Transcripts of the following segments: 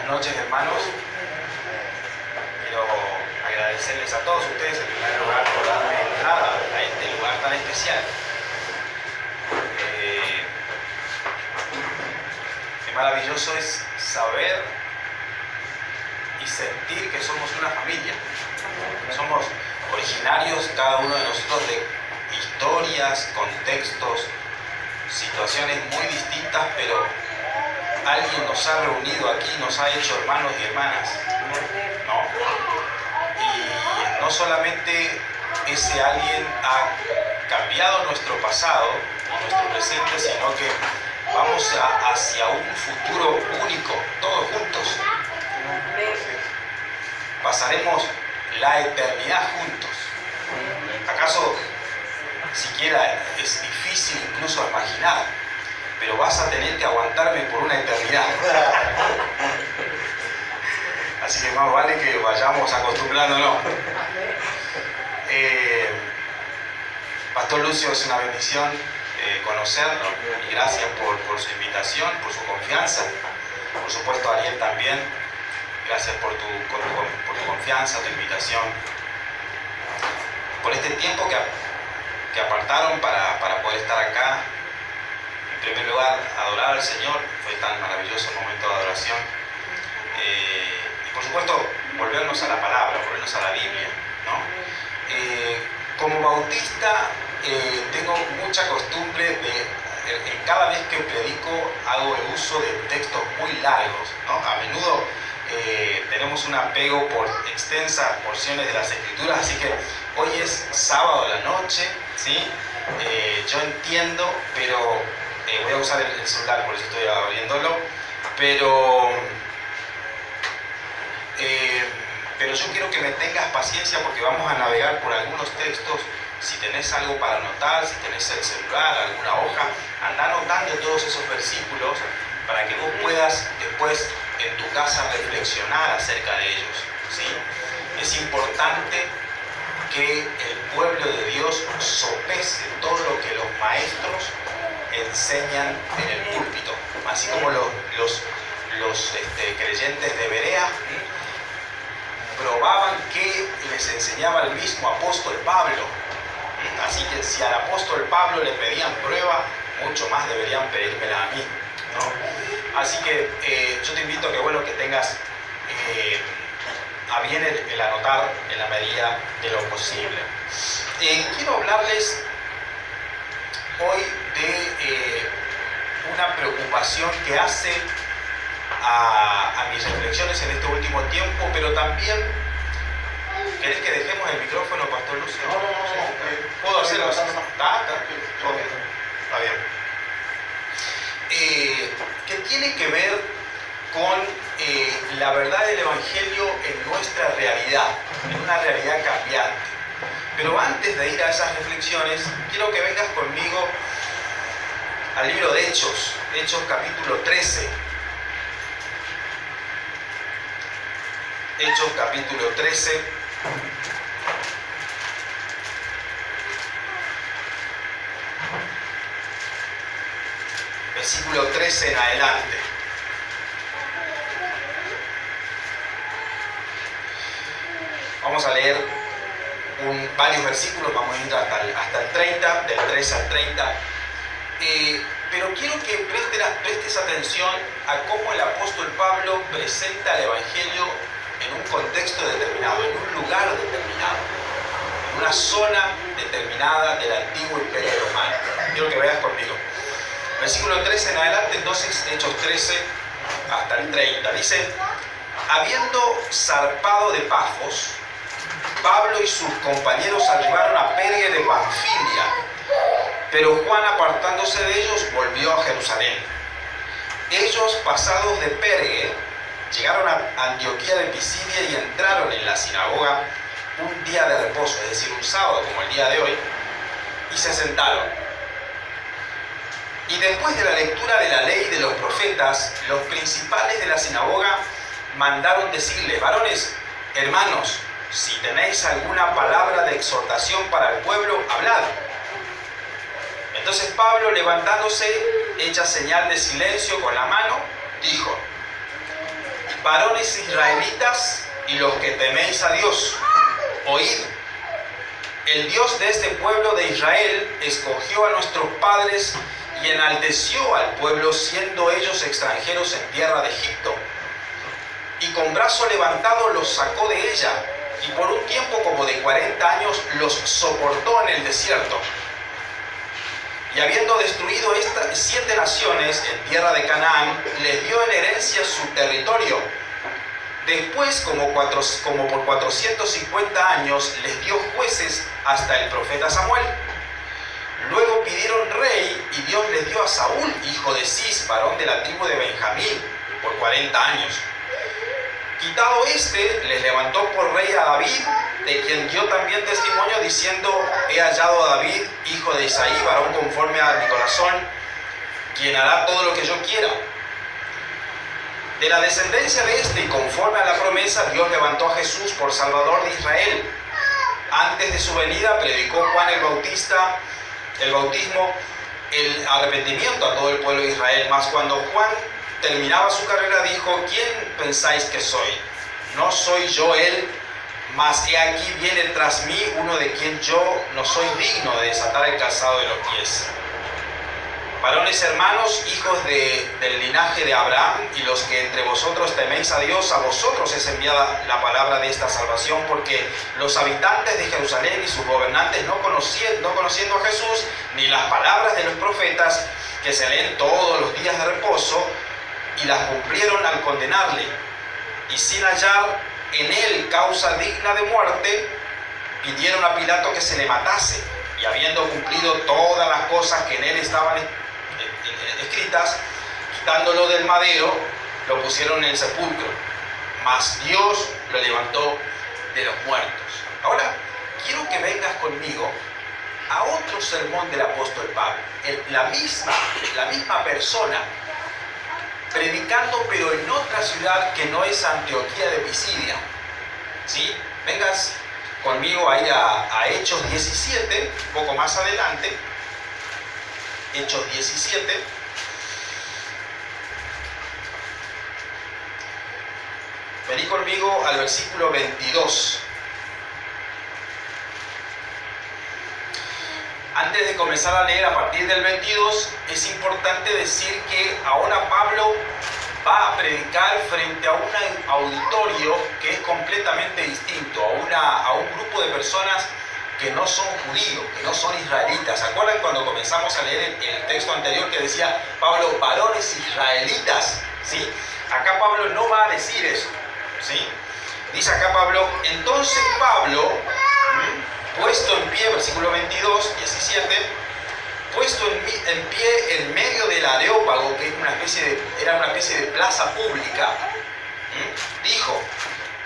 Buenas noches, hermanos. Quiero agradecerles a todos ustedes en primer lugar por darme entrada a este lugar tan especial. Qué maravilloso es saber y sentir que somos una familia. Somos originarios cada uno de nosotros de historias, contextos, situaciones muy distintas, pero alguien nos ha reunido aquí, nos ha hecho hermanos y hermanas, ¿no? Y no solamente ese alguien ha cambiado nuestro pasado, nuestro presente, sino que vamos hacia un futuro único, todos juntos. Pasaremos la eternidad juntos. ¿Acaso siquiera es difícil incluso imaginar? Pero vas a tener que aguantarme por una eternidad. Así que más vale que vayamos acostumbrándonos. Pastor Lucio, es una bendición conocerlo y gracias por su invitación, por su confianza. Por supuesto, Ariel también. Gracias por tu confianza, tu invitación. Por este tiempo que apartaron para poder estar acá. En primer lugar, adorar al Señor, fue tan maravilloso el momento de adoración. Y por supuesto, volvernos a la palabra, volvernos a la Biblia, ¿no? Como bautista, tengo mucha costumbre de, cada vez que predico, hago el uso de textos muy largos, ¿no? A menudo tenemos un apego por extensas porciones de las Escrituras, así que hoy es sábado a la noche, ¿sí? Yo entiendo, pero voy a usar el celular, por eso estoy abriéndolo, pero yo quiero que me tengas paciencia porque vamos a navegar por algunos textos. Si tenés algo para anotar, si tenés el celular, alguna hoja, anda anotando todos esos versículos para que vos puedas después en tu casa reflexionar acerca de ellos, ¿sí? Es importante que el pueblo de Dios sopese todo lo que los maestros enseñan en el púlpito, así como los creyentes de Berea probaban que les enseñaba el mismo apóstol Pablo. Así que si al apóstol Pablo le pedían prueba, mucho más deberían pedírmela a mí, ¿no? Así que yo te invito a que tengas a bien el anotar en la medida de lo posible. Quiero hablarles hoy de una preocupación que hace a mis reflexiones en este último tiempo, pero también, ¿querés que dejemos el micrófono, Pastor Lucio? ¿Sí? ¿Puedo hacerlo así? ¿Está? Ok, está bien. Que tiene que ver con la verdad del Evangelio en nuestra realidad, en una realidad cambiante. Pero antes de ir a esas reflexiones, quiero que vengas conmigo al libro de Hechos, Hechos capítulo 13. Hechos capítulo 13. Versículo 13 en adelante. Vamos a leer varios versículos, vamos a ir hasta el 30, del 13 al 30. Pero quiero que prestes atención a cómo el apóstol Pablo presenta el Evangelio en un contexto determinado, en un lugar determinado, en una zona determinada del antiguo imperio romano. Quiero que veas conmigo. Versículo 13 en adelante, entonces, Hechos 13 hasta el 30. Dice: habiendo zarpado de Pafos, Pablo y sus compañeros arribaron a Perge de Panfilia, pero Juan, apartándose de ellos, volvió a Jerusalén. Ellos, pasados de Perge, llegaron a Antioquía de Pisidia y entraron en la sinagoga un día de reposo, es decir, un sábado como el día de hoy, y se sentaron. Y después de la lectura de la ley y de los profetas, los principales de la sinagoga mandaron decirle: varones, hermanos, si tenéis alguna palabra de exhortación para el pueblo, hablad. Entonces Pablo, levantándose, hecha señal de silencio con la mano, dijo: varones israelitas y los que teméis a Dios, oíd. El Dios de este pueblo de Israel escogió a nuestros padres y enalteció al pueblo, siendo ellos extranjeros en tierra de Egipto. Y con brazo levantado los sacó de ella, y por un tiempo como de 40 años los soportó en el desierto. Y habiendo destruido estas 7 naciones en tierra de Canaán, les dio en herencia su territorio. Después, como por 450 años, les dio jueces hasta el profeta Samuel. Luego pidieron rey, y Dios les dio a Saúl, hijo de Cis, varón de la tribu de Benjamín, por 40 años. Quitado este, les levantó por rey a David, de quien dio también testimonio, diciendo: he hallado a David, hijo de Isaí, varón conforme a mi corazón, quien hará todo lo que yo quiera. De la descendencia de este, y conforme a la promesa, Dios levantó a Jesús por Salvador de Israel. Antes de su venida predicó Juan el Bautista el bautismo, el arrepentimiento a todo el pueblo de Israel. Mas cuando Juan terminaba su carrera, dijo: ¿quién pensáis que soy? No soy yo él, mas he aquí viene tras mí uno de quien yo no soy digno de desatar el calzado de los pies. Varones hermanos, hijos del linaje de Abraham, y los que entre vosotros teméis a Dios, a vosotros es enviada la palabra de esta salvación, porque los habitantes de Jerusalén y sus gobernantes no conociendo a Jesús, ni las palabras de los profetas, que se leen todos los días de reposo, y las cumplieron al condenarle, y sin hallar en él causa digna de muerte, pidieron a Pilato que se le matase, y habiendo cumplido todas las cosas que en él estaban escritas, quitándolo del madero, lo pusieron en el sepulcro, mas Dios lo levantó de los muertos. Ahora, quiero que vengas conmigo a otro sermón del apóstol Pablo, la misma persona, predicando pero en otra ciudad que no es Antioquía de Pisidia. ¿Sí? Vengas conmigo ahí a Hechos 17, un poco más adelante. Hechos 17. Vení conmigo al versículo 22. Antes de comenzar a leer a partir del 22, es importante decir que ahora Pablo va a predicar frente a un auditorio que es completamente distinto, a un grupo de personas que no son judíos, que no son israelitas. ¿Se acuerdan cuando comenzamos a leer el texto anterior que decía Pablo, varones israelitas? ¿Sí? Acá Pablo no va a decir eso, ¿sí? Dice acá Pablo: entonces Pablo, puesto en pie, versículo 22, 17, puesto en pie en medio del Areópago, que era una especie de plaza pública, dijo: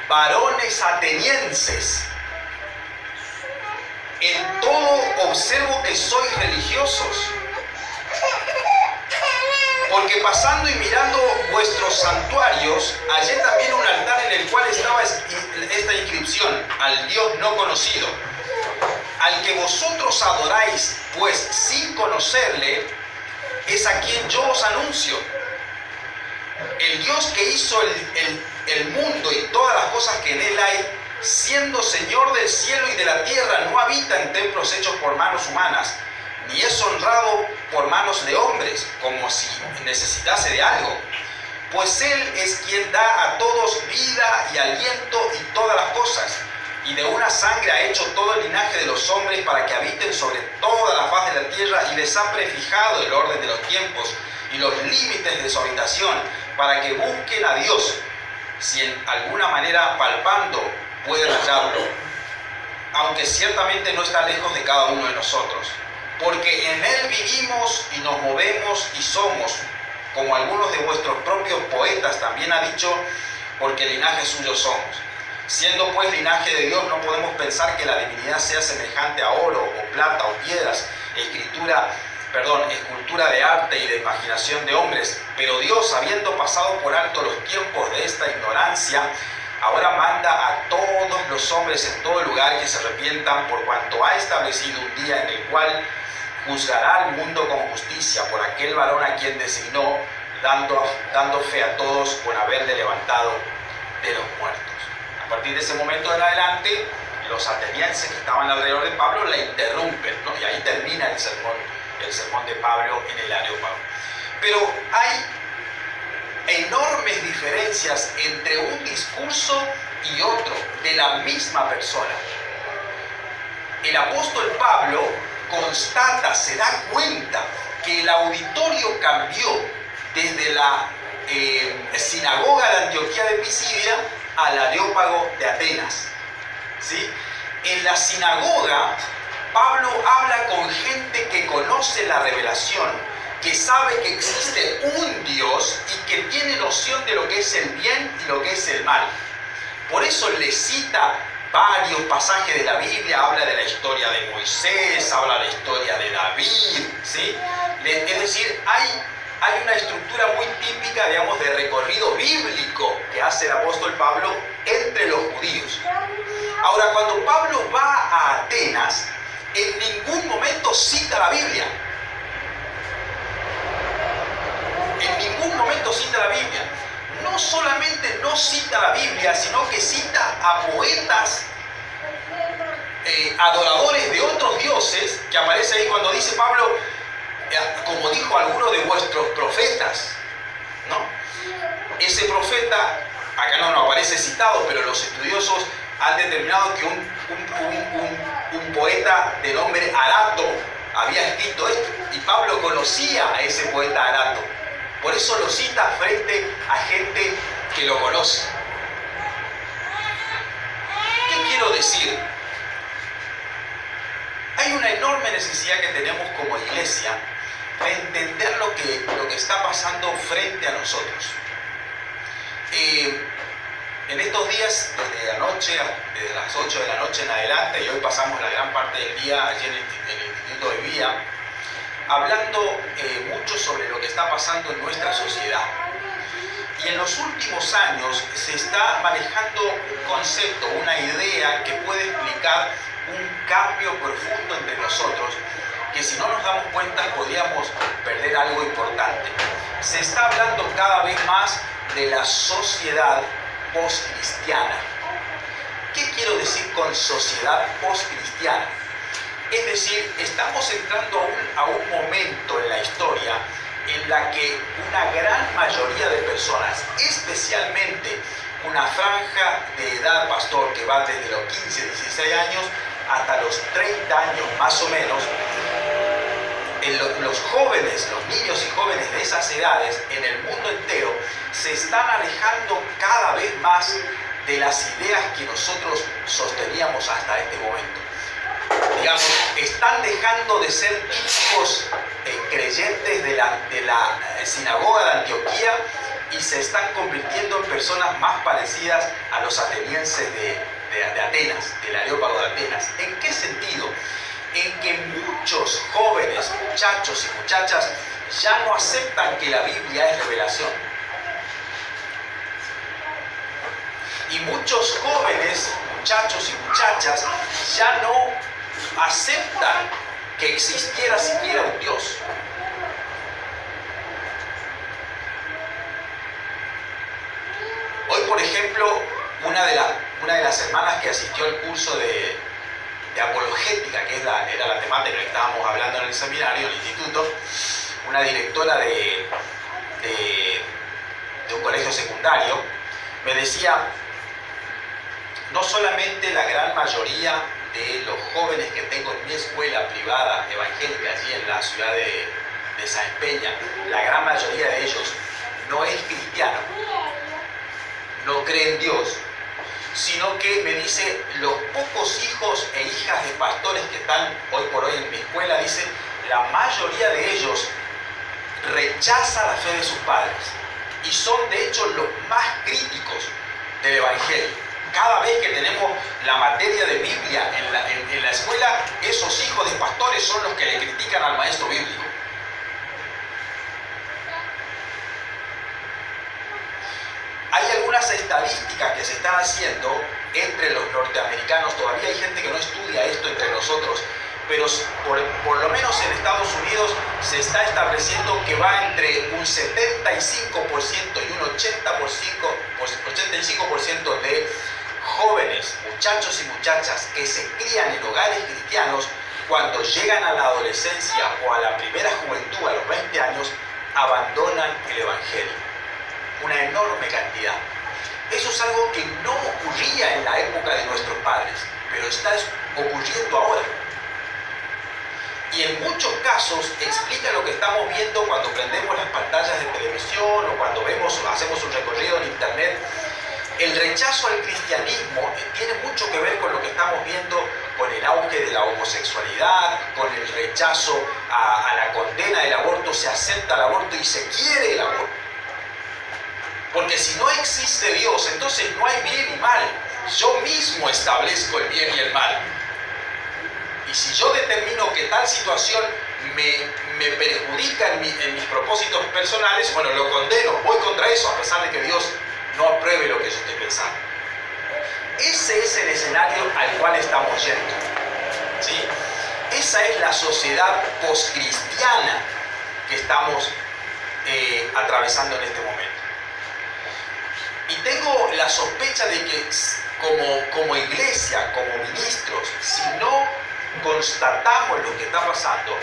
varones atenienses, en todo observo que sois religiosos, porque pasando y mirando vuestros santuarios, hallé también un altar en el cual estaba esta inscripción: al Dios no conocido, al que vosotros adoráis, pues sin conocerle, es a quien yo os anuncio. El Dios que hizo el mundo y todas las cosas que en él hay, siendo Señor del cielo y de la tierra, no habita en templos hechos por manos humanas, ni es honrado por manos de hombres, como si necesitase de algo. Pues Él es quien da a todos vida y aliento y todas las cosas, y de una sangre ha hecho todo el linaje de los hombres para que habiten sobre toda la faz de la tierra, y les ha prefijado el orden de los tiempos y los límites de su habitación, para que busquen a Dios, si en alguna manera palpando pueden hallarlo, aunque ciertamente no está lejos de cada uno de nosotros. Porque en Él vivimos y nos movemos y somos, como algunos de vuestros propios poetas también ha dicho, porque linaje suyo somos. Siendo pues linaje de Dios, no podemos pensar que la divinidad sea semejante a oro o plata o piedras, escultura de arte y de imaginación de hombres. Pero Dios, habiendo pasado por alto los tiempos de esta ignorancia, ahora manda a todos los hombres en todo lugar que se arrepientan, por cuanto ha establecido un día en el cual juzgará al mundo con justicia por aquel varón a quien designó, dando fe a todos por haberle levantado de los muertos. A partir de ese momento en adelante, los atenienses que estaban alrededor de Pablo la interrumpen, ¿no? Y ahí termina el sermón de Pablo en el Areópago. Pero hay enormes diferencias entre un discurso y otro de la misma persona. El apóstol Pablo constata, se da cuenta que el auditorio cambió desde la sinagoga de Antioquía de Pisidia al Areópago de Atenas, ¿sí? En la sinagoga, Pablo habla con gente que conoce la revelación, que sabe que existe un Dios y que tiene noción de lo que es el bien y lo que es el mal. Por eso le cita varios pasajes de la Biblia, habla de la historia de Moisés, habla de la historia de David, ¿sí? Es decir, hay una estructura muy típica, digamos, de recorrido bíblico que hace el apóstol Pablo entre los judíos. Ahora, cuando Pablo va a Atenas, en ningún momento cita la Biblia. En ningún momento cita la Biblia. No solamente no cita la Biblia, sino que cita a poetas adoradores de otros dioses, que aparece ahí cuando dice Pablo, como dijo alguno de vuestros profetas, ¿no? Ese profeta, acá no aparece citado, pero los estudiosos han determinado que un poeta de nombre Arato había escrito esto, y Pablo conocía a ese poeta Arato. Por eso lo cita frente a gente que lo conoce. ¿Qué quiero decir? Hay una enorme necesidad que tenemos como iglesia de entender lo que está pasando frente a nosotros. En estos días, desde anoche, desde las 8 de la noche en adelante, y hoy pasamos la gran parte del día allí en el Instituto de Vida, hablando mucho sobre lo que está pasando en nuestra sociedad. Y en los últimos años se está manejando un concepto, una idea que puede explicar un cambio profundo entre nosotros, que si no nos damos cuenta podríamos perder algo importante. Se está hablando cada vez más de la sociedad postcristiana. ¿Qué quiero decir con sociedad postcristiana? Es decir, estamos entrando a un momento en la historia en la que una gran mayoría de personas, especialmente una franja de edad, pastor, que va desde los 15, 16 años hasta los 30 años más o menos, los jóvenes, los niños y jóvenes de esas edades en el mundo entero se están alejando cada vez más de las ideas que nosotros sosteníamos hasta este momento. Digamos, están dejando de ser típicos creyentes de la sinagoga de Antioquía y se están convirtiendo en personas más parecidas a los atenienses de Atenas, del Areópago de Atenas. ¿En qué sentido? En que muchos jóvenes, muchachos y muchachas, ya no aceptan que la Biblia es revelación. Y muchos jóvenes, muchachos y muchachas, ya no aceptan que existiera siquiera un Dios. Hoy, por ejemplo, una de las hermanas que asistió al curso de apologética, que era la temática que estábamos hablando en el seminario, en el instituto, una directora de un colegio secundario, me decía, no solamente la gran mayoría de los jóvenes que tengo en mi escuela privada evangélica allí en la ciudad de Sáenz Peña, la gran mayoría de ellos no es cristiano, no cree en Dios, sino que me dice, los pocos hijos e hijas de pastores que están hoy por hoy en mi escuela, dice, la mayoría de ellos rechaza la fe de sus padres y son de hecho los más críticos del evangelio. Cada vez que tenemos la materia de Biblia en la escuela, esos hijos de pastores son los que le critican al maestro bíblico. Hay algunas estadísticas que se están haciendo entre los norteamericanos, todavía hay gente que no estudia esto entre nosotros, pero por lo menos en Estados Unidos se está estableciendo que va entre un 75% y un 85% de jóvenes, muchachos y muchachas que se crían en hogares cristianos, cuando llegan a la adolescencia o a la primera juventud, a los 20 años, abandonan el Evangelio. Una enorme cantidad. Eso es algo que no ocurría en la época de nuestros padres, pero está ocurriendo ahora. Y en muchos casos explica lo que estamos viendo cuando prendemos las pantallas de televisión o cuando hacemos un recorrido en internet. El rechazo al cristianismo tiene mucho que ver con lo que estamos viendo con el auge de la homosexualidad, con el rechazo a la condena del aborto. Se acepta el aborto y se quiere el aborto. Porque si no existe Dios, entonces no hay bien y mal. Yo mismo establezco el bien y el mal. Y si yo determino que tal situación me perjudica en mis propósitos personales, bueno, lo condeno, voy contra eso, a pesar de que Dios no apruebe lo que yo estoy pensando. Ese es el escenario al cual estamos yendo, ¿sí? Esa es la sociedad poscristiana que estamos atravesando en este momento. Y tengo la sospecha de que como iglesia, como ministros, si no constatamos lo que está pasando,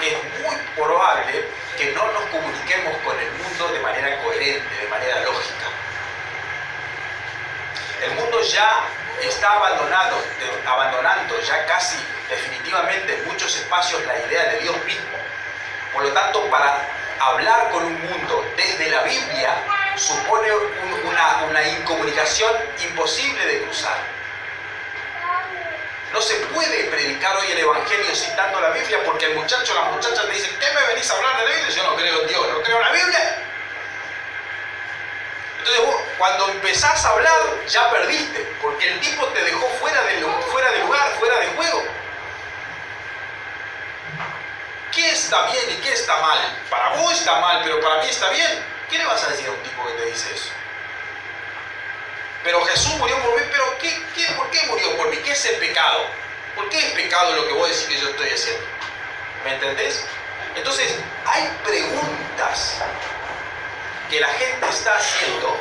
es muy probable que no nos comuniquemos con el mundo de manera coherente, de manera lógica. El mundo ya está abandonando ya casi definitivamente en muchos espacios la idea de Dios mismo. Por lo tanto, para hablar con un mundo desde la Biblia supone una incomunicación imposible de cruzar. No se puede predicar hoy el Evangelio citando la Biblia porque el muchacho o la muchacha te dicen: ¿qué me venís a hablar de la Biblia? Yo no creo en Dios, no creo en la Biblia. Entonces vos, cuando empezás a hablar, ya perdiste, porque el tipo te dejó fuera de lugar, fuera de juego. ¿Qué está bien y qué está mal? Para vos está mal, pero para mí está bien. ¿Qué le vas a decir a un tipo que te dice eso? Pero Jesús murió por mí, pero ¿por qué murió por mí? ¿Qué es el pecado? ¿Por qué es pecado lo que vos decís que yo estoy haciendo? ¿Me entendés? Entonces, hay preguntas que la gente está haciendo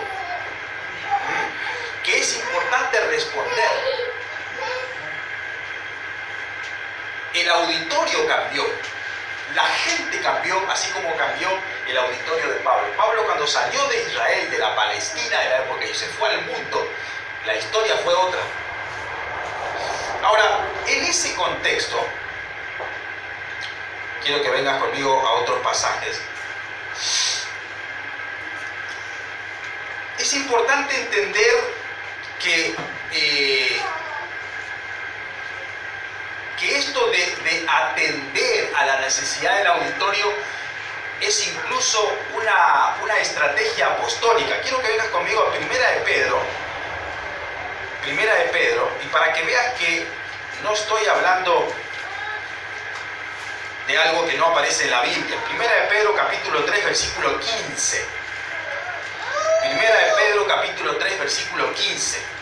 que es importante responder. El auditorio cambió. La gente cambió, así como cambió el auditorio de Pablo. Pablo, cuando salió de Israel, de la Palestina de la época y se fue al mundo, la historia fue otra. Ahora, en ese contexto, quiero que vengas conmigo a otros pasajes. Es importante entender que esto de atender a la necesidad del auditorio es incluso una estrategia apostólica. Quiero que vengas conmigo a Primera de Pedro, y para que veas que no estoy hablando de algo que no aparece en la Biblia. Primera de Pedro, capítulo 3, versículo 15. Primera de Pedro, capítulo 3, versículo 15.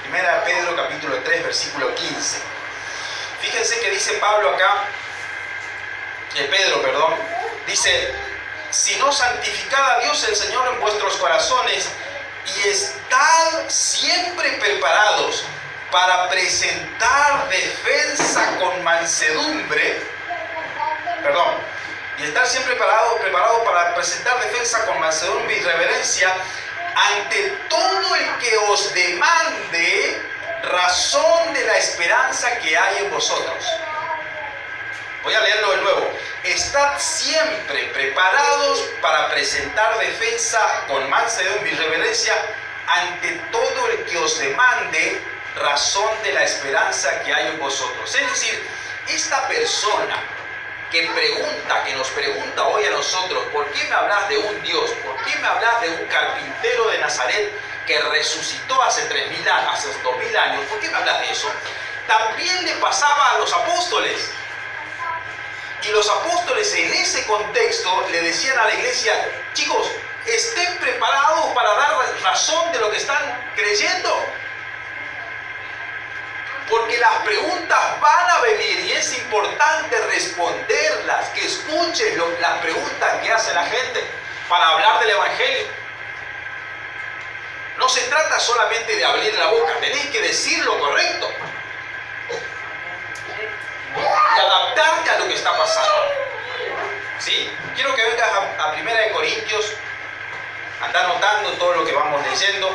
Primera de Pedro, capítulo 3, versículo 15. Fíjense que dice Pedro, dice: si no, santificad a Dios el Señor en vuestros corazones y estad siempre preparados para presentar defensa con mansedumbre, y estar siempre preparados para presentar defensa con mansedumbre y reverencia ante todo el que os demande razón de la esperanza que hay en vosotros. Voy a leerlo de nuevo. Estad siempre preparados para presentar defensa con mansedumbre y reverencia ante todo el que os demande razón de la esperanza que hay en vosotros. Es decir, esta persona que nos pregunta hoy a nosotros: ¿por qué me hablas de un Dios? ¿Por qué me hablas de un carpintero de Nazaret que resucitó hace 2000 años? ¿Por qué me hablas de eso? También le pasaba a los apóstoles. Y los apóstoles en ese contexto le decían a la iglesia: chicos, estén preparados para dar razón de lo que están creyendo. Porque las preguntas van a venir y es importante responderlas, que escuchen las preguntas que hace la gente para hablar del Evangelio. No se trata solamente de abrir la boca, tenés que decir lo correcto y adaptarte a lo que está pasando. ¿Sí? Quiero que vengas a 1 Corintios, anda anotando todo lo que vamos leyendo.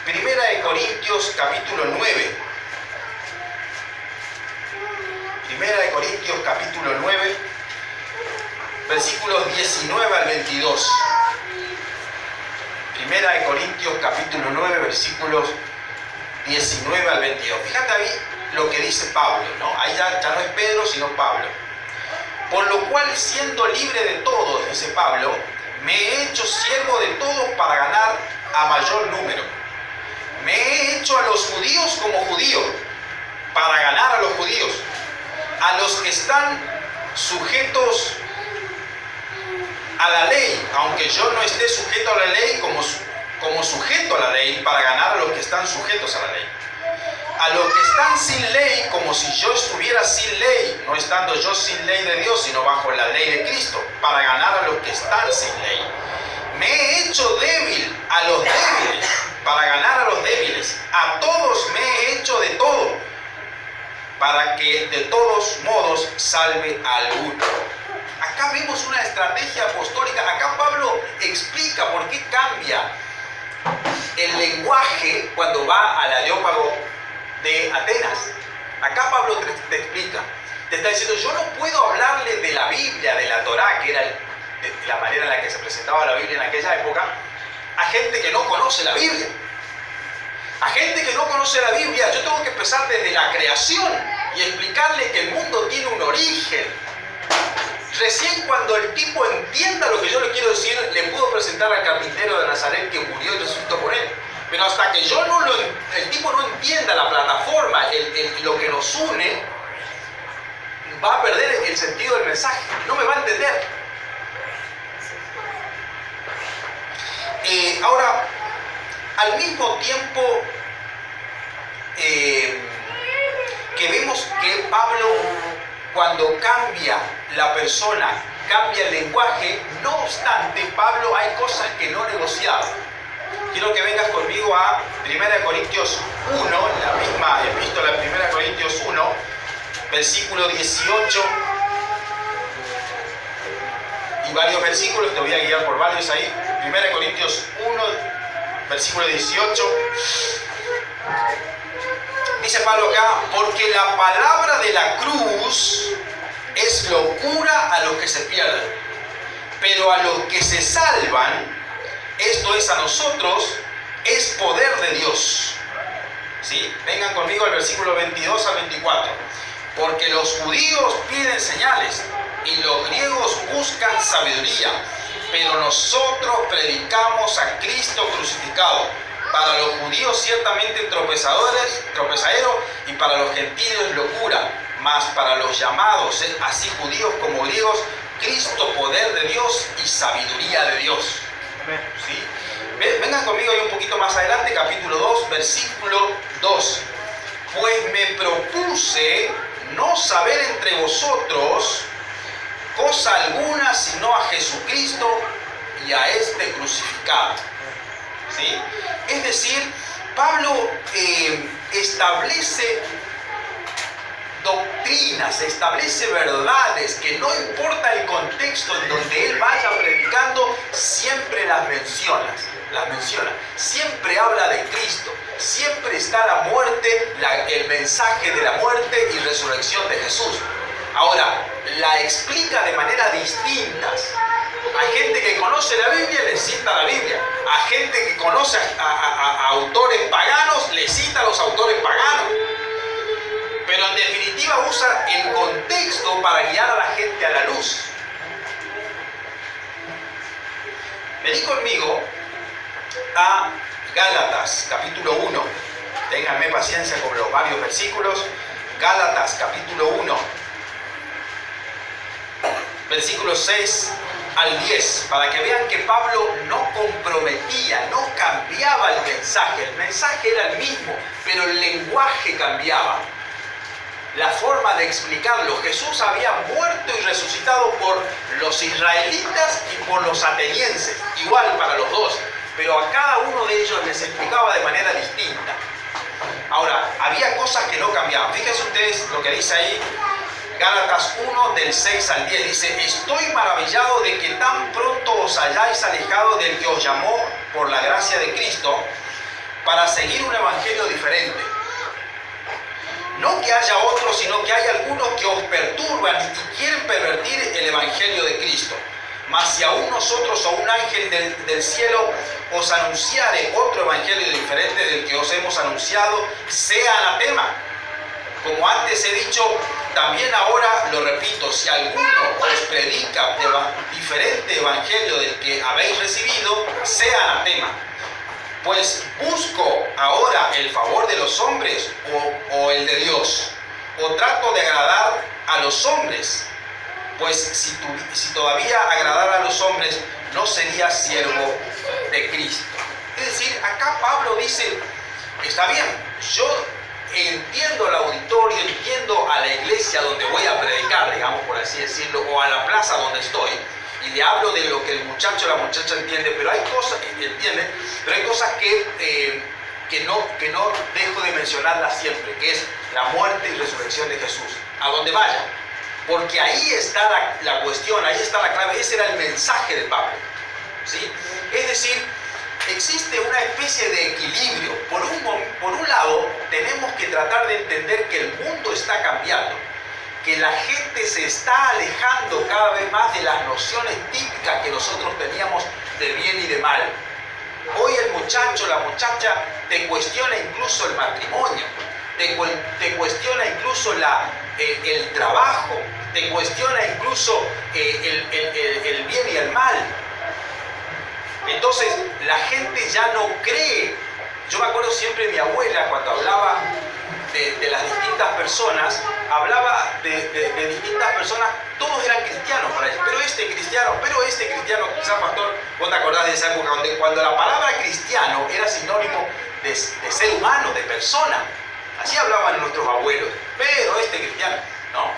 1 Corintios capítulo 9. 1 Corintios capítulo 9, versículos 19 al 22. 1 Corintios capítulo 9, versículos 19 al 22. Fíjate ahí lo que dice Pablo, ¿no? Ahí ya no es Pedro, sino Pablo. Por lo cual, siendo libre de todos, dice Pablo, me he hecho siervo de todos para ganar a mayor número. Me he hecho a los judíos como judío, para ganar a los judíos. A los que están sujetos a la ley, aunque yo no esté sujeto a la ley, como sujeto a la ley, para ganar a los que están sujetos a la ley. A los que están sin ley, como si yo estuviera sin ley, no estando yo sin ley de Dios, sino bajo la ley de Cristo, para ganar a los que están sin ley. Me he hecho débil a los débiles, para ganar a los débiles. A todos me he hecho de todo, para que de todos modos salve a alguno. Acá vemos una estrategia apostólica. Acá Pablo explica por qué cambia el lenguaje cuando va al Areópago de Atenas. Acá Pablo te explica, te está diciendo, yo no puedo hablarle de la Biblia, de la Torá, que era la manera en la que se presentaba la Biblia en aquella época, a gente que no conoce la Biblia. A gente que no conoce la Biblia, yo tengo que empezar desde la creación y explicarle que el mundo tiene un origen. Recién cuando el tipo entienda lo que yo le quiero decir, le puedo presentar al carpintero de Nazaret que murió y resucitó por él. Pero hasta que el tipo no entienda la plataforma, lo que nos une, va a perder el sentido del mensaje. No me va a entender. Ahora, al mismo tiempo que vemos que Pablo, cuando cambia la persona, cambia el lenguaje, no obstante, Pablo hay cosas que no negociaba. Quiero que vengas conmigo a 1 Corintios 1, la misma epístola, 1 Corintios 1, versículo 18, y varios versículos, te voy a guiar por varios ahí. 1 Corintios 1, versículo 18. Dice Pablo acá, porque la palabra de la cruz es locura a los que se pierden, pero a los que se salvan, esto es a nosotros, es poder de Dios. ¿Sí? Vengan conmigo al versículo 22 al 24. Porque los judíos piden señales y los griegos buscan sabiduría, pero nosotros predicamos a Cristo crucificado, para los judíos ciertamente tropezadero y para los gentiles locura, mas para los llamados, así judíos como griegos, Cristo poder de Dios y sabiduría de Dios. ¿Sí? Vengan conmigo ahí un poquito más adelante, capítulo 2, versículo 2. Pues me propuse no saber entre vosotros cosa alguna sino a Jesucristo y a este crucificado. ¿Sí? Es decir, Pablo establece doctrinas, establece verdades que no importa el contexto en donde él vaya predicando, siempre las menciona. Siempre habla de Cristo, siempre está la muerte, el mensaje de la muerte y resurrección de Jesús. Ahora, la explica de maneras distintas. A gente que conoce la Biblia le cita la Biblia. A gente que conoce a autores paganos le cita a los autores paganos. Pero en definitiva usa el contexto para guiar a la gente a la luz. Vení conmigo a Gálatas, capítulo 1. Ténganme paciencia con los varios versículos. Gálatas, capítulo 1. Versículos 6 al 10, para que vean que Pablo no comprometía, no cambiaba el mensaje era el mismo, pero el lenguaje cambiaba. La forma de explicarlo, Jesús había muerto y resucitado por los israelitas y por los atenienses, igual para los dos, pero a cada uno de ellos les explicaba de manera distinta. Ahora, había cosas que no cambiaban. Fíjense ustedes lo que dice ahí, Gálatas 1, del 6 al 10, dice: estoy maravillado de que tan pronto os hayáis alejado del que os llamó por la gracia de Cristo para seguir un evangelio diferente. No que haya otros, sino que hay algunos que os perturban y quieren pervertir el evangelio de Cristo. Mas si aún nosotros o un ángel del cielo os anunciare otro evangelio diferente del que os hemos anunciado, sea anatema. Como antes he dicho, también ahora lo repito: si alguno os predica diferente evangelio del que habéis recibido, sea anatema. Pues busco ahora el favor de los hombres o el de Dios, o trato de agradar a los hombres. Pues si todavía agradara a los hombres, no sería siervo de Cristo. Es decir, acá Pablo dice: está bien, yo entiendo al auditorio, entiendo a la iglesia donde voy a predicar, digamos por así decirlo, o a la plaza donde estoy, y le hablo de lo que el muchacho o la muchacha entiende, pero hay cosas que no dejo de mencionarlas siempre, que es la muerte y resurrección de Jesús, a donde vaya. Porque ahí está la cuestión, ahí está la clave, ese era el mensaje de Pablo, ¿sí? Es decir, existe una especie de equilibrio. Por un lado, tenemos que tratar de entender que el mundo está cambiando, que la gente se está alejando cada vez más de las nociones típicas que nosotros teníamos de bien y de mal. Hoy el muchacho, la muchacha, te cuestiona incluso el matrimonio, te cuestiona incluso el trabajo, te cuestiona incluso el bien y el mal. Entonces la gente ya no cree. Yo me acuerdo siempre de mi abuela cuando hablaba de las distintas personas, hablaba de distintas personas, todos eran cristianos para ella, pero este cristiano, quizás pastor, vos te acordás de esa época cuando la palabra cristiano era sinónimo de ser humano, de persona. Así hablaban nuestros abuelos, pero este cristiano, no.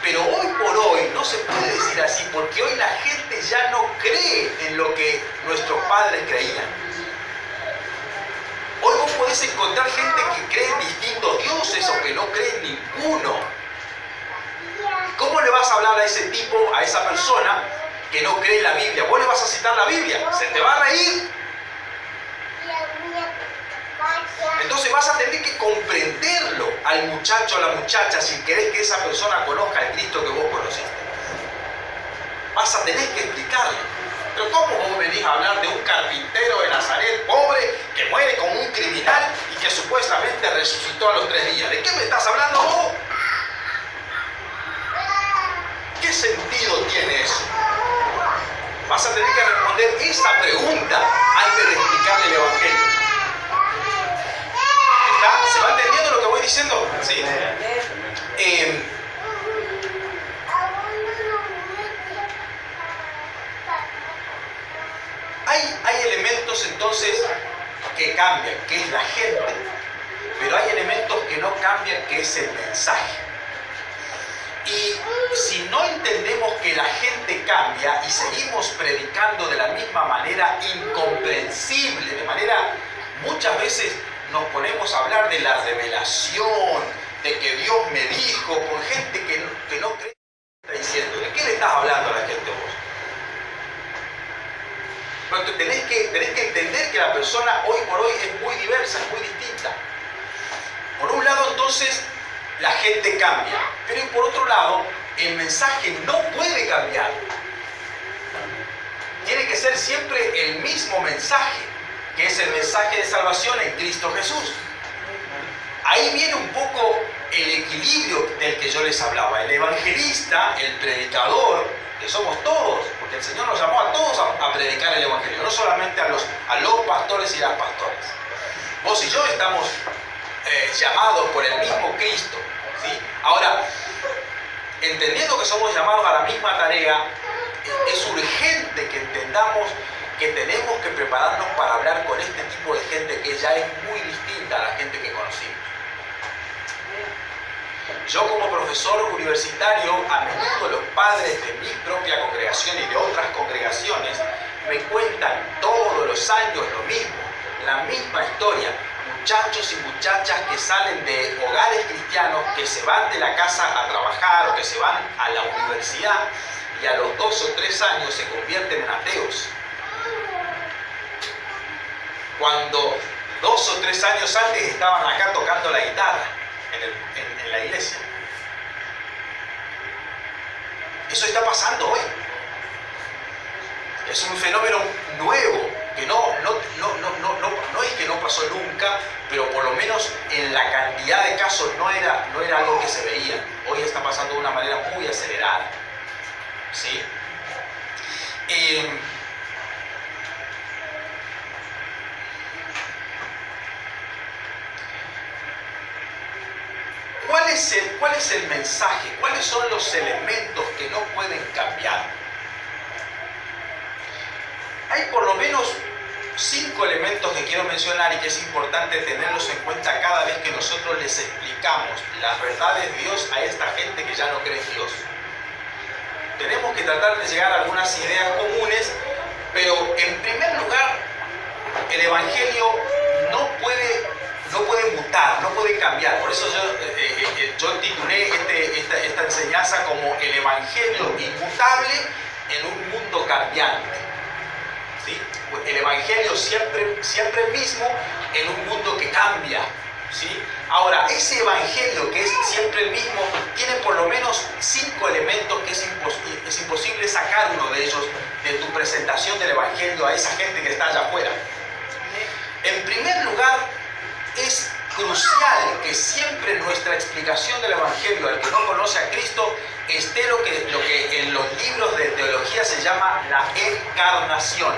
Pero hoy por hoy no se puede decir así, porque hoy la gente ya no cree en lo que nuestros padres creían. Hoy vos podés encontrar gente que cree en distintos dioses o que no cree en ninguno. ¿Cómo le vas a hablar a ese tipo, a esa persona que no cree en la Biblia? Vos le vas a citar la Biblia, se te va a reír. Entonces vas a tener que comprenderlo al muchacho o a la muchacha si querés que esa persona conozca el Cristo que vos conociste. Vas a tener que explicarle. Pero ¿cómo vos venís a hablar de un carpintero de Nazaret pobre que muere como un criminal y que supuestamente resucitó a los 3 días? ¿De qué me estás hablando vos? ¿Qué sentido tiene eso? Vas a tener que responder esa pregunta antes de explicarle el Evangelio. ¿Se va entendiendo lo que voy diciendo? ¿Sí? Hay elementos entonces que cambian, que es la gente, pero hay elementos que no cambian, que es el mensaje. Y si no entendemos que la gente cambia y seguimos predicando de la misma manera incomprensible, de manera muchas veces nos ponemos a hablar de la revelación, de que Dios me dijo, con gente que no cree lo que está diciendo. ¿De qué le estás hablando a la gente vos? Pero tenés que entender que la persona hoy por hoy es muy diversa, es muy distinta. Por un lado, entonces, la gente cambia, pero por otro lado, el mensaje no puede cambiar. Tiene que ser siempre el mismo mensaje, que es el mensaje de salvación en Cristo Jesús. Ahí viene un poco el equilibrio del que yo les hablaba. El evangelista, el predicador, que somos todos, porque el Señor nos llamó a todos a predicar el evangelio, no solamente a los pastores y las pastores. Vos y yo estamos llamados por el mismo Cristo, ¿sí? Ahora, entendiendo que somos llamados a la misma tarea, es urgente que entendamos que tenemos que prepararnos para hablar con este tipo de gente que ya es muy distinta a la gente que conocimos. Yo como profesor universitario, a menudo los padres de mi propia congregación y de otras congregaciones me cuentan todos los años lo mismo, la misma historia. Muchachos y muchachas que salen de hogares cristianos, que se van de la casa a trabajar o que se van a la universidad y a los 2 o 3 años se convierten en ateos. Cuando 2 o 3 años antes estaban acá tocando la guitarra en la iglesia. Eso está pasando hoy. Es un fenómeno nuevo que no es que no pasó nunca, pero por lo menos en la cantidad de casos no era algo que se veía. Hoy está pasando de una manera muy acelerada. ¿Sí? ¿Cuál es el mensaje? ¿Cuáles son los elementos que no pueden cambiar? Hay por lo menos 5 elementos que quiero mencionar y que es importante tenerlos en cuenta cada vez que nosotros les explicamos las verdades de Dios a esta gente que ya no cree en Dios. Tenemos que tratar de llegar a algunas ideas comunes, pero en primer lugar, el Evangelio no puede mutar, no puede cambiar. Por eso yo titulé esta enseñanza como el Evangelio inmutable en un mundo cambiante. ¿Sí? El Evangelio siempre mismo en un mundo que cambia. ¿Sí? Ahora, ese Evangelio que es siempre el mismo tiene por lo menos 5 elementos que es imposible sacar uno de ellos de tu presentación del Evangelio a esa gente que está allá afuera. En primer lugar, es crucial que siempre en nuestra explicación del Evangelio al que no conoce a Cristo esté lo que en los libros de teología se llama la encarnación.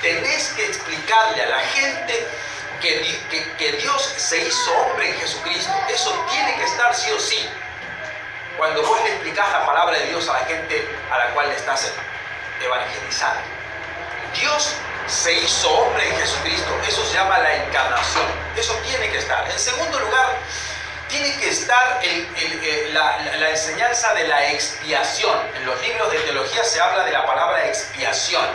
Tenés que explicarle a la gente que Dios se hizo hombre en Jesucristo. Eso tiene que estar sí o sí. Cuando vos le explicás la palabra de Dios a la gente a la cual le estás evangelizando. Dios se hizo hombre en Jesucristo. Eso se llama la encarnación. Eso tiene que estar. En segundo lugar, tiene que estar la enseñanza de la expiación. En los libros de teología se habla de la palabra expiación.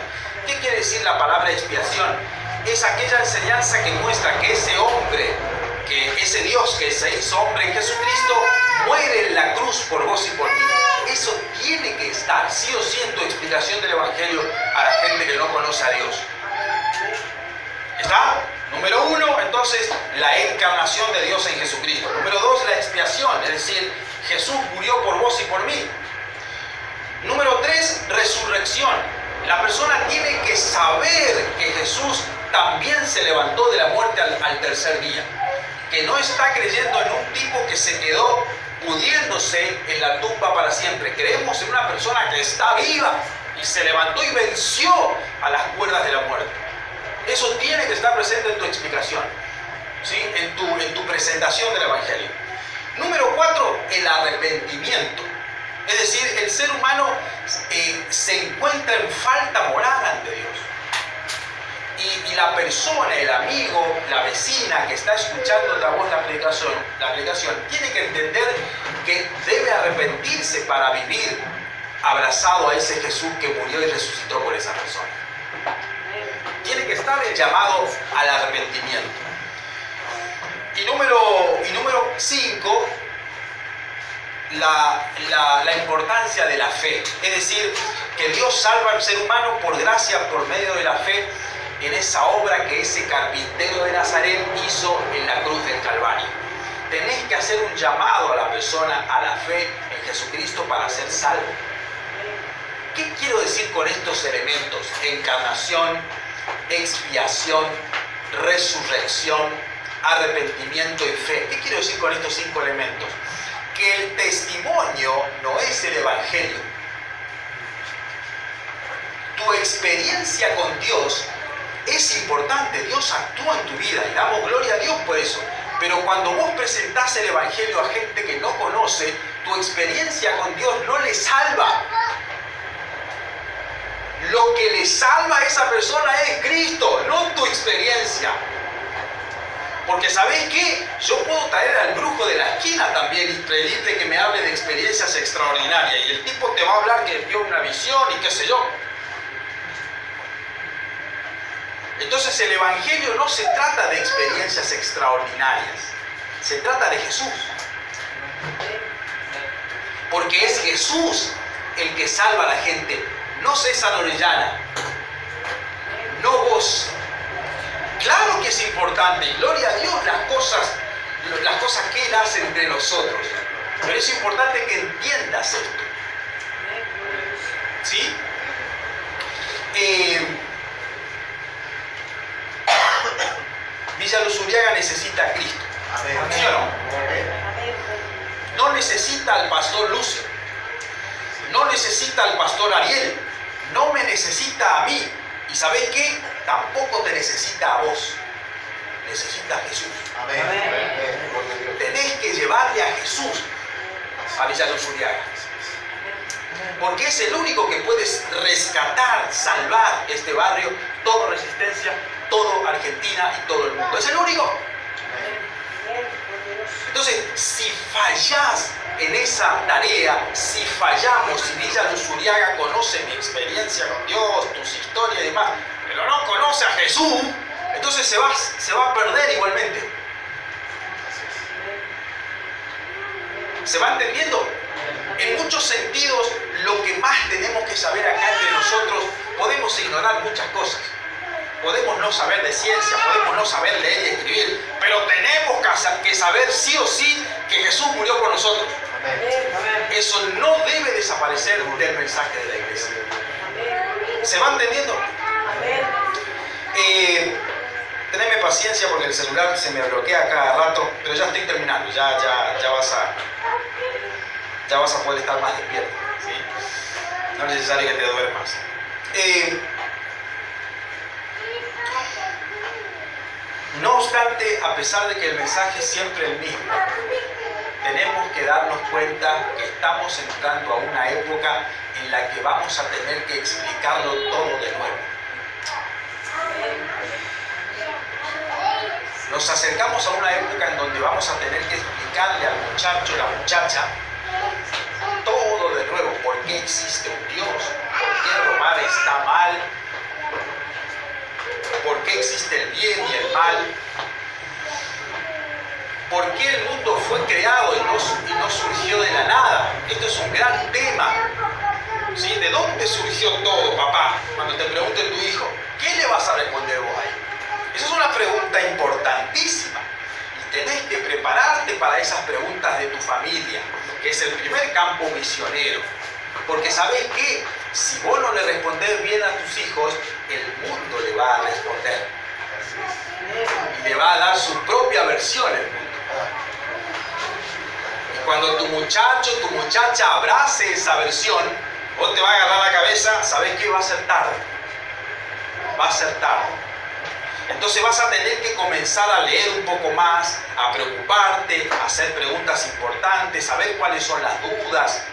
¿Qué quiere decir la palabra expiación? Es aquella enseñanza que muestra que ese hombre, que ese Dios que se hizo hombre en Jesucristo, muere en la cruz por vos y por mí. Eso tiene que estar, sí o sí, en tu explicación del Evangelio a la gente que no conoce a Dios. ¿Está? Número 1, entonces, la encarnación de Dios en Jesucristo. Número 2, la expiación, es decir, Jesús murió por vos y por mí. Número 3, resurrección. La persona tiene que saber que Jesús también se levantó de la muerte al tercer día. Que no está creyendo en un tipo que se quedó pudriéndose en la tumba para siempre. Creemos en una persona que está viva y se levantó y venció a las cuerdas de la muerte. Eso tiene que estar presente en tu explicación, ¿sí? en tu presentación del Evangelio. Número 4, el arrepentimiento. Es decir, el ser humano se encuentra en falta moral ante Dios. Y la persona, el amigo, la vecina que está escuchando la voz, la aplicación, tiene que entender que debe arrepentirse para vivir abrazado a ese Jesús que murió y resucitó por esa persona. Tiene que estar el llamado al arrepentimiento. Y número 5, la importancia de la fe. Es decir, que Dios salva al ser humano por gracia, por medio de la fe, en esa obra que ese carpintero de Nazaret hizo en la cruz del Calvario. Tenés que hacer un llamado a la persona a la fe en Jesucristo para ser salvo. ¿Qué quiero decir con estos elementos? Encarnación, expiación, resurrección, arrepentimiento y fe. ¿Qué quiero decir con estos 5 elementos? Que el testimonio no es el Evangelio. Tu experiencia con Dios es importante. Dios actúa en tu vida y damos gloria a Dios por eso. Pero cuando vos presentás el Evangelio a gente que no conoce, tu experiencia con Dios no le salva. Lo que le salva a esa persona es Cristo, no tu experiencia. Porque ¿sabés qué? Yo puedo traer al brujo de la esquina también y pedirle que me hable de experiencias extraordinarias. Y el tipo te va a hablar que vio una visión y qué sé yo. Entonces el Evangelio no se trata de experiencias extraordinarias. Se trata de Jesús. Porque es Jesús el que salva a la gente. No César Orellana. No vos. Claro que es importante, y gloria a Dios las cosas que Él hace entre nosotros. Pero es importante que entiendas esto. ¿Sí? Villa Luz Uriaga necesita a Cristo. ¿Sí o no? No necesita al pastor Lucio. No necesita al pastor Ariel. No me necesita a mí. ¿Y sabés qué? Tampoco te necesita a vos. Necesita a Jesús. Amén. Tenés que llevarle a Jesús a Villa Luz Uriaga. Porque es el único que puede rescatar, salvar este barrio, toda Resistencia, todo Argentina y todo el mundo. Es el único. Entonces, si fallás en esa tarea, si fallamos, si Villa Luz Uriaga conoce mi experiencia con Dios, tus historias y demás, pero no conoce a Jesús, entonces se va a perder igualmente. ¿Se va entendiendo? En muchos sentidos, lo que más tenemos que saber acá entre nosotros, podemos ignorar muchas cosas. Podemos no saber de ciencia, podemos no saber leer y escribir, pero tenemos que saber sí o sí que Jesús murió por nosotros. Eso no debe desaparecer del mensaje de la iglesia. ¿Se va entendiendo? Tenedme paciencia porque el celular se me bloquea cada rato, pero ya estoy terminando, ya vas a poder estar más despierto, ¿sí? No es necesario que te duermas. No obstante, a pesar de que el mensaje es siempre el mismo, tenemos que darnos cuenta que estamos entrando a una época en la que vamos a tener que explicarlo todo de nuevo. Nos acercamos a una época en donde vamos a tener que explicarle al muchacho, la muchacha, todo de nuevo. ¿Por qué existe un Dios? ¿Por qué robar está mal? ¿Por qué existe el bien y el mal? ¿Por qué el mundo fue creado y no surgió de la nada? Esto es un gran tema. ¿Sí? ¿De dónde surgió todo, papá? Cuando te pregunte tu hijo, ¿qué le vas a responder vos ahí? Esa es una pregunta importantísima. Y tenés que prepararte para esas preguntas de tu familia, que es el primer campo misionero. Porque ¿sabés qué? Si vos no le respondés bien a tus hijos, el mundo le va a responder. Y le va a dar su propia versión al mundo. Y cuando tu muchacho, tu muchacha abrace esa versión, vos te vas a agarrar la cabeza, ¿sabés qué? Va a ser tarde. Va a ser tarde. Entonces vas a tener que comenzar a leer un poco más, a preocuparte, a hacer preguntas importantes, saber cuáles son las dudas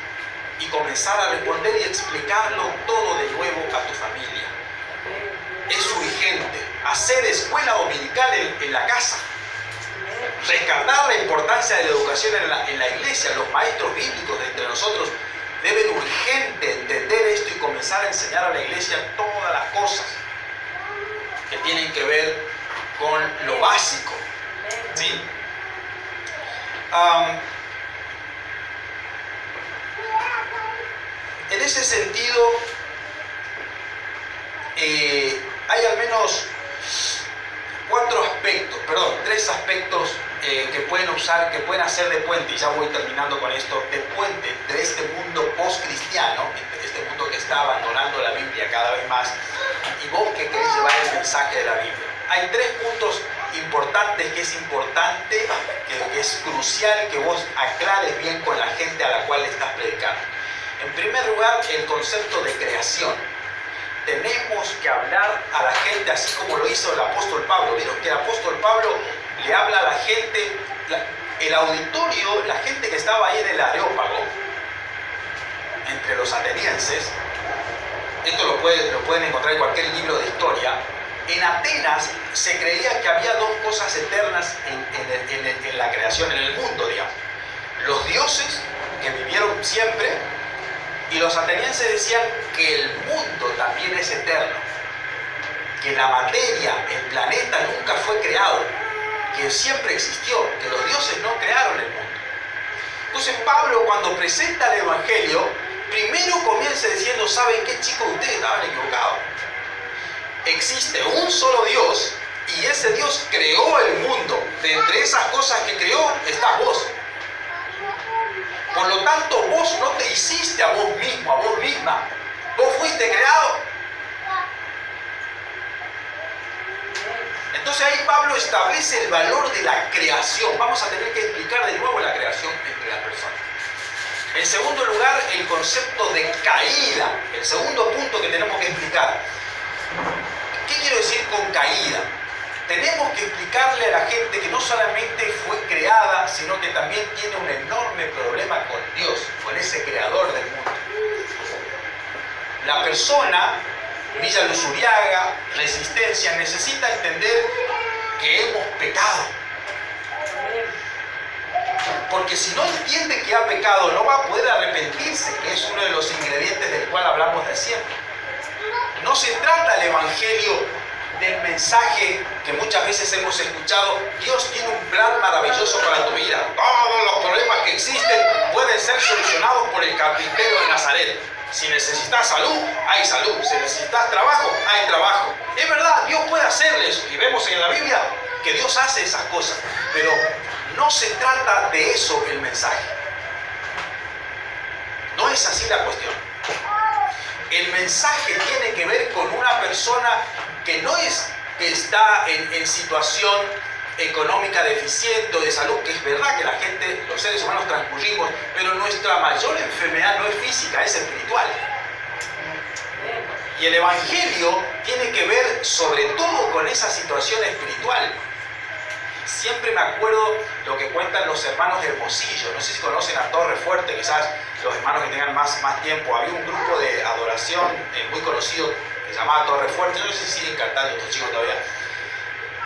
y comenzar a responder y explicarlo todo de nuevo a tu familia. Es urgente hacer escuela dominical en la casa, rescatar la importancia de la educación en la iglesia. Los maestros bíblicos de entre nosotros deben urgente entender esto y comenzar a enseñar a la iglesia todas las cosas que tienen que ver con lo básico, ¿sí? En ese sentido, hay al menos tres aspectos que pueden usar, que pueden hacer de puente, y ya voy terminando con esto, de puente entre este mundo post-cristiano, este mundo que está abandonando la Biblia cada vez más, y vos que querés llevar el mensaje de la Biblia. Hay tres puntos importantes que es importante, que es crucial que vos aclares bien con la gente a la cual le estás predicando. En primer lugar, el concepto de creación. Tenemos que hablar a la gente así como lo hizo el apóstol Pablo. Vieron que el apóstol Pablo le habla a la gente, el auditorio, la gente que estaba ahí en el Areópago, entre los atenienses, esto lo pueden encontrar en cualquier libro de historia, en Atenas se creía que había dos cosas eternas en la creación, en el mundo, digamos. Los dioses, que vivieron siempre, y los atenienses decían que el mundo también es eterno, que la materia, el planeta nunca fue creado, que siempre existió, que los dioses no crearon el mundo. Entonces Pablo, cuando presenta el Evangelio, primero comienza diciendo, ¿saben qué, chicos? Ustedes estaban equivocados. Existe un solo Dios y ese Dios creó el mundo. De entre esas cosas que creó, estás vos. Por lo tanto, vos no te hiciste a vos mismo, a vos misma. Vos fuiste creado. Entonces ahí Pablo establece el valor de la creación. Vamos a tener que explicar de nuevo la creación entre las personas. En segundo lugar, el concepto de caída. El segundo punto que tenemos que explicar. ¿Qué quiero decir con caída? Tenemos que explicarle a la gente que no solamente fue creada, sino que también tiene un enorme problema con Dios, con ese creador del mundo. La persona, Villa Luzuriaga, Resistencia, necesita entender que hemos pecado. Porque si no entiende que ha pecado, no va a poder arrepentirse, que es uno de los ingredientes del cual hablamos de siempre. No se trata el Evangelio del mensaje que muchas veces hemos escuchado, Dios tiene un plan maravilloso para tu vida. Todos los problemas que existen pueden ser solucionados por el carpintero de Nazaret. Si necesitas salud, hay salud. Si necesitas trabajo, hay trabajo. Es verdad, Dios puede hacerle eso. Y vemos en la Biblia que Dios hace esas cosas. Pero no se trata de eso el mensaje. No es así la cuestión. El mensaje tiene que ver con una persona que no es que está en situación económica deficiente o de salud, que es verdad que la gente, los seres humanos transcurrimos, pero nuestra mayor enfermedad no es física, es espiritual. Y el Evangelio tiene que ver sobre todo con esa situación espiritual. Siempre me acuerdo lo que cuentan los hermanos de Hermosillo. No sé si conocen a Torre Fuerte, quizás los hermanos que tengan más tiempo. Había un grupo de adoración muy conocido que se llamaba Torre Fuerte. No sé si siguen cantando estos chicos todavía.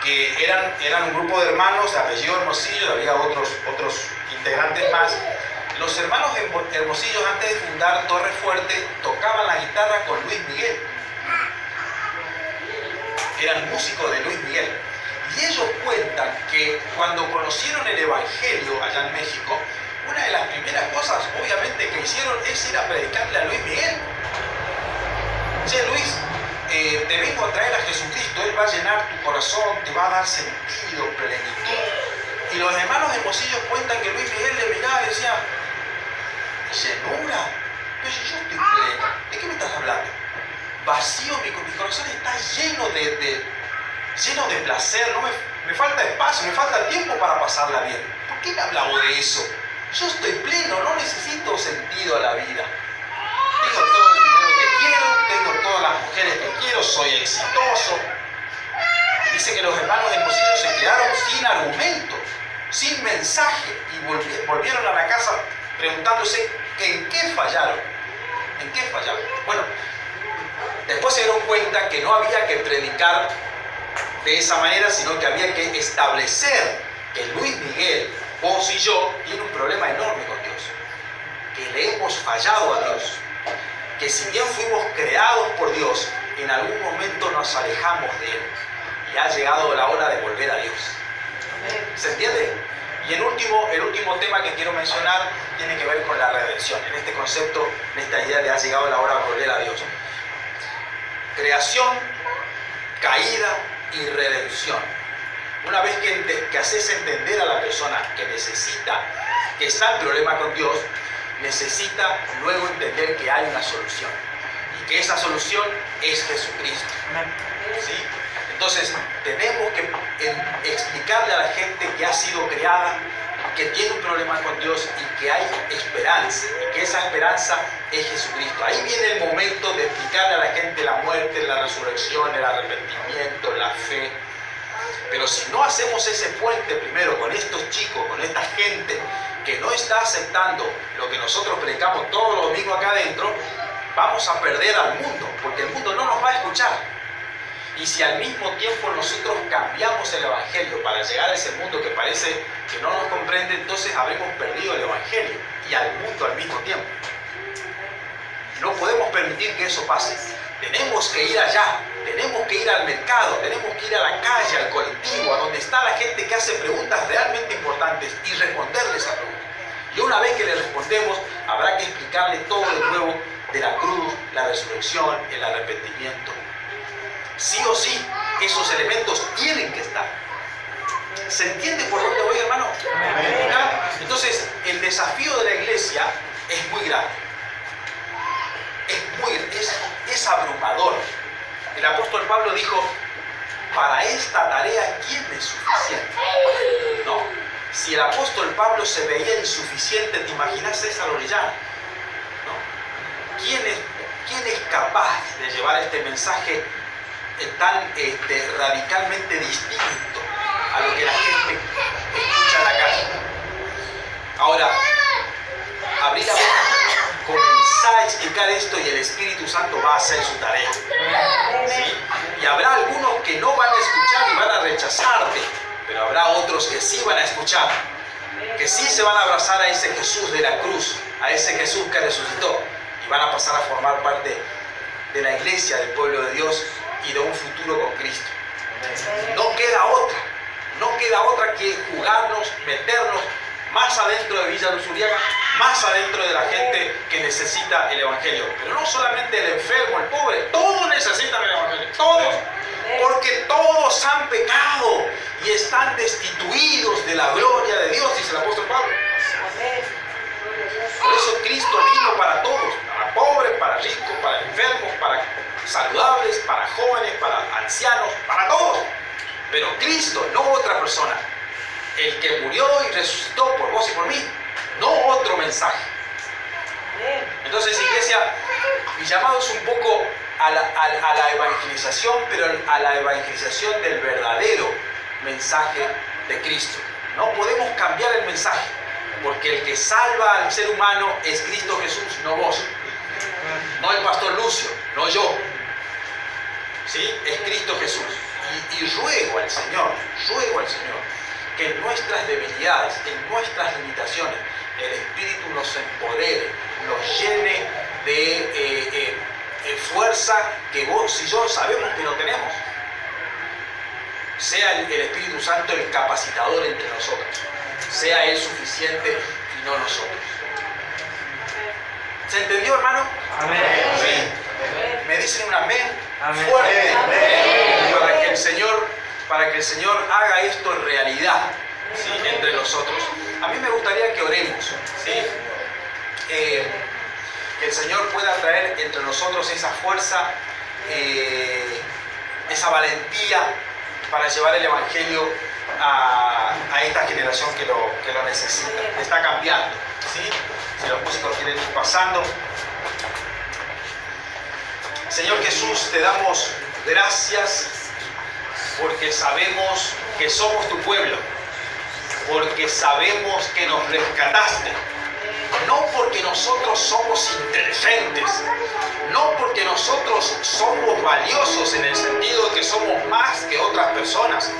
Que eran un grupo de hermanos de apellido Hermosillo, había otros integrantes más. Los hermanos de Hermosillo, antes de fundar Torre Fuerte, tocaban la guitarra con Luis Miguel. Eran músicos de Luis Miguel. Y ellos cuentan que cuando conocieron el Evangelio allá en México, una de las primeras cosas, obviamente, que hicieron es ir a predicarle a Luis Miguel. Che, Luis, te vengo a traer a Jesucristo, Él va a llenar tu corazón, te va a dar sentido, plenitud. Y los hermanos de Hermosillo cuentan que Luis Miguel le miraba y decía, llenura, pero si yo estoy pleno, ¿de qué me estás hablando? Vacío, mi corazón está lleno de placer, no me falta espacio, me falta tiempo para pasarla bien. ¿Por qué me hablaba de eso? Yo estoy pleno, no necesito sentido a la vida. Tengo todo el dinero que quiero, tengo todas las mujeres que quiero, soy exitoso. Dice que los hermanos de Hermosillo se quedaron sin argumento, sin mensaje, y volvieron a la casa preguntándose ¿en qué fallaron? ¿En qué fallaron? Bueno, después se dieron cuenta que no había que predicar de esa manera, sino que había que establecer que Luis Miguel, vos y yo, tiene un problema enorme con Dios, que le hemos fallado a Dios, que si bien fuimos creados por Dios, en algún momento nos alejamos de Él y ha llegado la hora de volver a Dios. ¿Se entiende? Y el último tema que quiero mencionar tiene que ver con la redención, en este concepto, en esta idea de ha llegado la hora de volver a Dios. Creación, caída y redención. Una vez que haces entender a la persona que necesita, que está en problema con Dios, necesita luego entender que hay una solución y que esa solución es Jesucristo. ¿Sí? Entonces tenemos que explicarle a la gente que ha sido creada, que tiene un problema con Dios y que hay esperanza, y que esa esperanza es Jesucristo. Ahí viene el momento de explicarle a la gente la muerte, la resurrección, el arrepentimiento, la fe. Pero si no hacemos ese puente primero con estos chicos, con esta gente que no está aceptando lo que nosotros predicamos todos los domingos acá adentro, vamos a perder al mundo, porque el mundo no nos va a escuchar. Y si al mismo tiempo nosotros cambiamos el Evangelio para llegar a ese mundo que parece que no nos comprende, entonces habremos perdido el Evangelio y al mundo al mismo tiempo. No podemos permitir que eso pase. Tenemos que ir allá, tenemos que ir al mercado, tenemos que ir a la calle, al colectivo, a donde está la gente que hace preguntas realmente importantes y responderles a preguntas. Y una vez que le respondemos, habrá que explicarle todo de nuevo de la cruz, la resurrección, el arrepentimiento. Sí o sí, esos elementos tienen que estar. ¿Se entiende por dónde voy, hermano? Entonces, el desafío de la iglesia es muy grande. Es abrumador. El apóstol Pablo dijo, para esta tarea, ¿quién es suficiente? ¿No? Si el apóstol Pablo se veía insuficiente, ¿te imaginas César Orellana? ¿No? ¿Quién es capaz de llevar este mensaje tan radicalmente distinto a lo que la gente escucha en la calle? Ahora, abrir la boca, comenzar a explicar esto y el Espíritu Santo va a hacer su tarea. ¿Sí? Y habrá algunos que no van a escuchar y van a rechazarte, pero habrá otros que sí van a escuchar, que sí se van a abrazar a ese Jesús de la cruz, a ese Jesús que resucitó, y van a pasar a formar parte de la iglesia, del pueblo de Dios y de un futuro con Cristo. No queda otra que jugarnos, meternos más adentro de Villa Luz Uriaga, más adentro de la gente que necesita el Evangelio. Pero no solamente el enfermo, el pobre, todos necesitan el Evangelio, todos. Porque todos han pecado y están destituidos de la gloria de Dios, dice el apóstol Pablo. Por eso Cristo vino para todos, para pobres, para ricos, para enfermos, para saludables, para jóvenes, para ancianos, para todos. Pero Cristo, no otra persona. El que murió y resucitó por vos y por mí, no otro mensaje. Entonces, iglesia, mi llamado es un poco a la evangelización, pero a la evangelización del verdadero mensaje de Cristo. No podemos cambiar el mensaje, porque el que salva al ser humano es Cristo Jesús, no vos, no el pastor Lucio, no yo. ¿Sí? Es Cristo Jesús. Y ruego al Señor que en nuestras debilidades, en nuestras limitaciones, el Espíritu nos empodere, nos llene de fuerza que vos y yo sabemos que no tenemos. Sea el Espíritu Santo el capacitador entre nosotros, sea Él suficiente y no nosotros. ¿Se entendió, hermano? Amén. ¿Sí? ¿Me dicen un amén? Amén. Fuerte. Amén. Para que el Señor haga esto en realidad, ¿sí? Entre nosotros. A mí me gustaría que oremos, ¿sí? Que el Señor pueda traer entre nosotros esa fuerza, esa valentía para llevar el Evangelio a esta generación que lo necesita. Está cambiando, ¿sí? Si los músicos quieren ir pasando. Señor Jesús, te damos gracias porque sabemos que somos tu pueblo, porque sabemos que nos rescataste, no porque nosotros somos inteligentes, no porque nosotros somos valiosos en el sentido de que somos más que otras personas.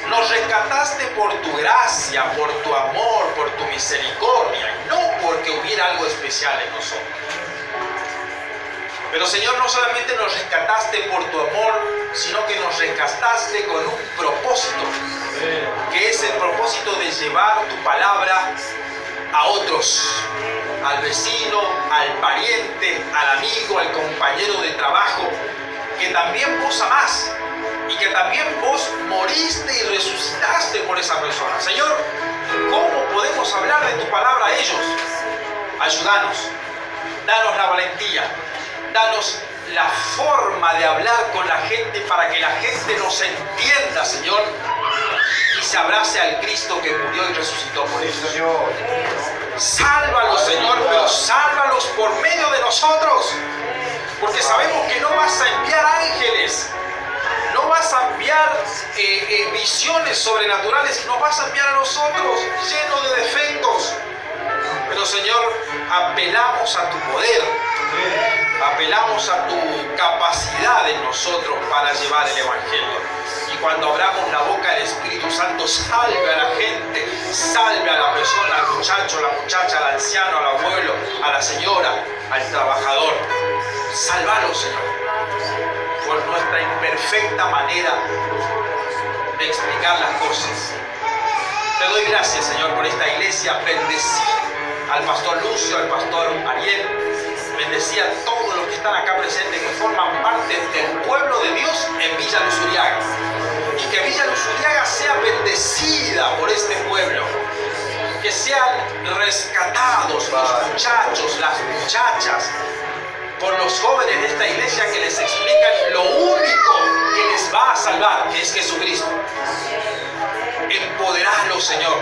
Nos rescataste por tu gracia, por tu amor, por tu misericordia, no porque hubiera algo especial en nosotros. Pero Señor, no solamente nos rescataste por tu amor, sino que nos rescataste con un propósito, que es el propósito de llevar tu palabra a otros, al vecino, al pariente, al amigo, al compañero de trabajo, que también vos amás y que también vos moriste y resucitaste por esa persona. Señor, ¿cómo podemos hablar de tu palabra a ellos? Ayúdanos, danos la valentía, danos la forma de hablar con la gente para que la gente nos entienda, Señor, y se abrace al Cristo que murió y resucitó por ellos. Sálvalos, Señor, pero sálvalos por medio de nosotros, porque sabemos que no vas a enviar ángeles, no vas a enviar visiones sobrenaturales, nos vas a enviar a nosotros llenos de defectos. Pero Señor, apelamos a tu poder. apelamos a tu capacidad en nosotros para llevar el Evangelio. Y cuando abramos la boca, el Espíritu Santo salve a la gente, salve a la persona, al muchacho, a la muchacha, al anciano, al abuelo, a la señora, al trabajador. Sálvalo, Señor, por nuestra imperfecta manera de explicar las cosas. Te doy gracias, Señor, por esta iglesia. Bendecí al pastor Lucio, al pastor Ariel. Bendecí a todos los que están acá presentes, que forman parte del pueblo de Dios en Villa Luz Uriaga. Y que Villa Luz Uriaga sea bendecida por este pueblo. Que sean rescatados los muchachos, las muchachas, por los jóvenes de esta iglesia, que les explican lo único que les va a salvar, que es Jesucristo. Empoderarlos, Señor.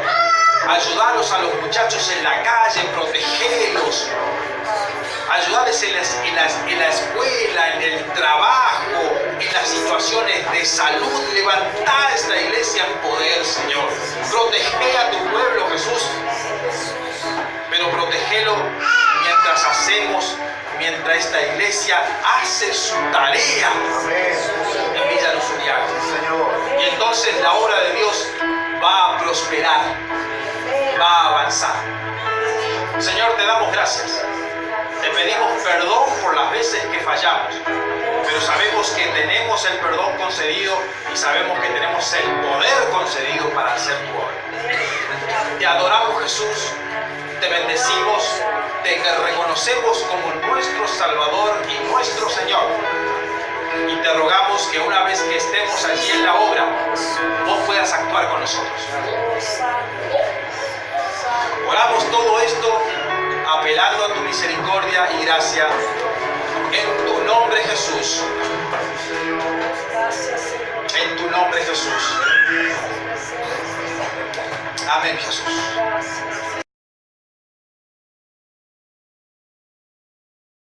Ayudarlos a los muchachos en la calle, protegerlos. Ayudarles en la escuela, en el trabajo, en las situaciones de salud. Levantá esta iglesia en poder, Señor. Protege a tu pueblo, Jesús. Pero protégelo mientras esta iglesia hace su tarea en Villa Luz Uriaga. Y entonces la obra de Dios va a prosperar, va a avanzar. Señor, te damos gracias. Te pedimos perdón por las veces que fallamos, pero sabemos que tenemos el perdón concedido y sabemos que tenemos el poder concedido para hacer tu obra. Te adoramos, Jesús, te bendecimos, te reconocemos como nuestro Salvador y nuestro Señor. Y te rogamos que una vez que estemos allí en la obra, vos puedas actuar con nosotros. Oramos todo esto apelando a tu misericordia y gracia, en tu nombre, Jesús. En tu nombre, Jesús. Amén, Jesús.